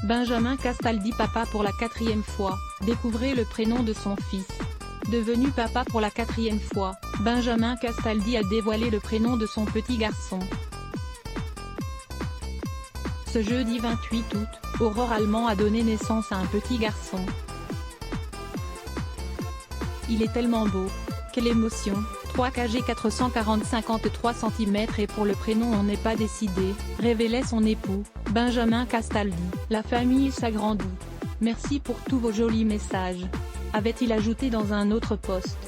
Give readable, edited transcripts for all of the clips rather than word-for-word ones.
Benjamin Castaldi papa pour la 4e fois, découvrez le prénom de son fils. Devenu papa pour la 4e fois, Benjamin Castaldi a dévoilé le prénom de son petit garçon. Ce jeudi 28 août, Aurore Allemand a donné naissance à un petit garçon. Il est tellement beau. Quelle émotion, 3 kg 440-53 cm et pour le prénom on n'est pas décidé, révélait son époux, Benjamin Castaldi. La famille s'agrandit. Merci pour tous vos jolis messages, avait-il ajouté dans un autre post.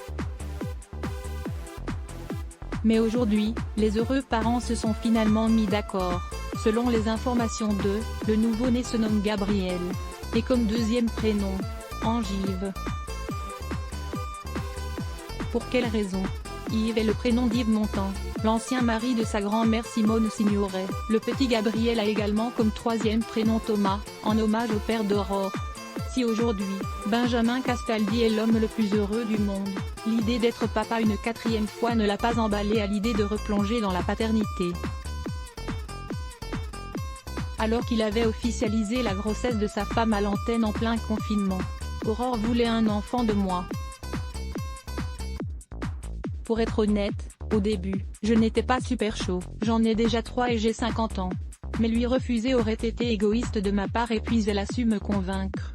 Mais aujourd'hui, les heureux parents se sont finalement mis d'accord. Selon les informations le nouveau-né se nomme Gabriel. Et comme deuxième prénom, Ange-Yves. Pour quelle raison? Yves est le prénom d'Yves Montand, l'ancien mari de sa grand-mère Simone Signoret. Le petit Gabriel a également comme troisième prénom Thomas, en hommage au père d'Aurore. Si aujourd'hui, Benjamin Castaldi est l'homme le plus heureux du monde, l'idée d'être papa une 4e fois ne l'a pas emballé à l'idée de replonger dans la paternité. Alors qu'il avait officialisé la grossesse de sa femme à l'antenne en plein confinement, Aurore voulait un enfant de moi. Pour être honnête, au début, je n'étais pas super chaud, j'en ai déjà 3 et j'ai 50 ans. Mais lui refuser aurait été égoïste de ma part et puis elle a su me convaincre.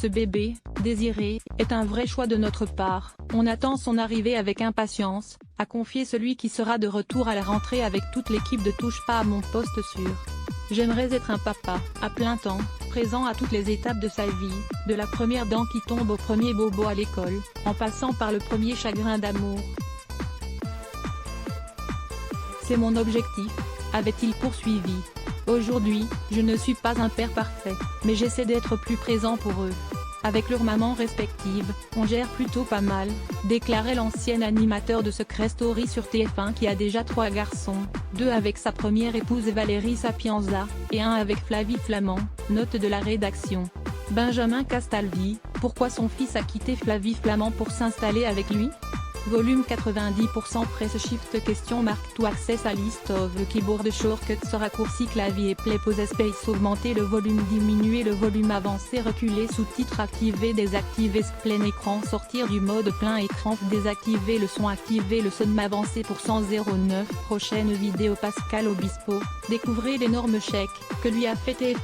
Ce bébé, désiré, est un vrai choix de notre part, on attend son arrivée avec impatience, a confié celui qui sera de retour à la rentrée avec toute l'équipe de Touche pas à mon poste sûr. J'aimerais être un papa, à plein temps, présent à toutes les étapes de sa vie, de la première dent qui tombe au premier bobo à l'école, en passant par le premier chagrin d'amour. C'est mon objectif, avait-il poursuivi. Aujourd'hui, je ne suis pas un père parfait, mais j'essaie d'être plus présent pour eux. Avec leurs mamans respectives, on gère plutôt pas mal, déclarait l'ancien animateur de Secret Story sur TF1 qui a déjà 3 garçons, 2 avec sa première épouse Valérie Sapienza, et 1 avec Flavie Flament, note de la rédaction. Benjamin Castaldi, pourquoi son fils a quitté Flavie Flament pour s'installer avec lui? Volume 90% Press Shift question marque to access a list of keyboard shortcuts raccourci clavier play pause space augmenter le volume diminuer le volume avancer reculer sous-titres activer désactiver plein écran sortir du mode plein écran désactiver le son avancer pour 109 prochaine vidéo Pascal Obispo, découvrez l'énorme chèque que lui a fait TF1.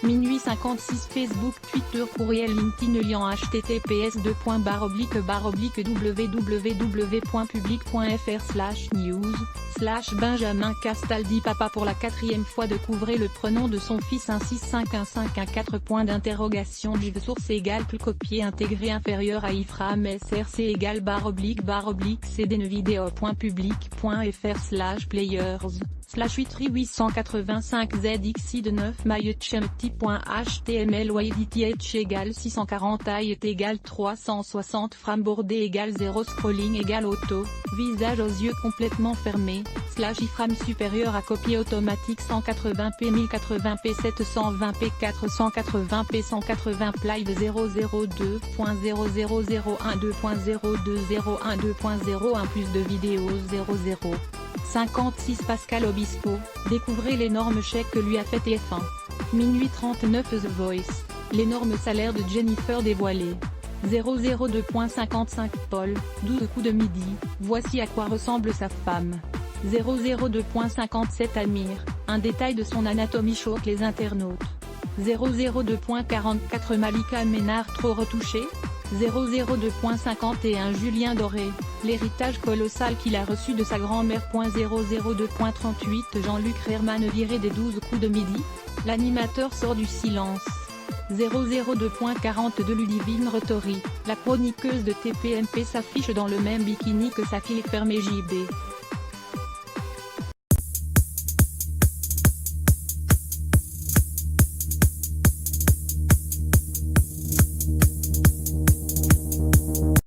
Minuit 56 Facebook Twitter courriel LinkedIn lien https://www.public.fr/news/Benjamin Castaldi papa pour la 4e fois découvrez le prénom de son fils 1651514 Div source égale plus copier intégré inférieur à iframe src égale /cdnevideo.public.fr/players/83885 zxi de 9 myutchempty.html width égale 640 height égale 360 frame bordé égale 0 scrolling égale auto, visage aux yeux complètement fermés, /iframe supérieur à copier automatique 180p 1080p 720p 480p 180 live 002.00012.02012.01 plus de vidéos 00. 56 Pascal Obispo, découvrez l'énorme chèque que lui a fait TF1. Minuit 39 The Voice, l'énorme salaire de Jennifer dévoilé. 002.55 Paul, 12 coups de midi, voici à quoi ressemble sa femme. 002.57 Amir, un détail de son anatomie choque les internautes. 002.44 Malika Ménard trop retouchée? 002.51 Julien Doré, l'héritage colossal qu'il a reçu de sa grand-mère. 002.38 Jean-Luc Herman viré des 12 coups de midi, l'animateur sort du silence. 002.42 Ludivine Rettori, la chroniqueuse de TPMP s'affiche dans le même bikini que sa fille fermée JB.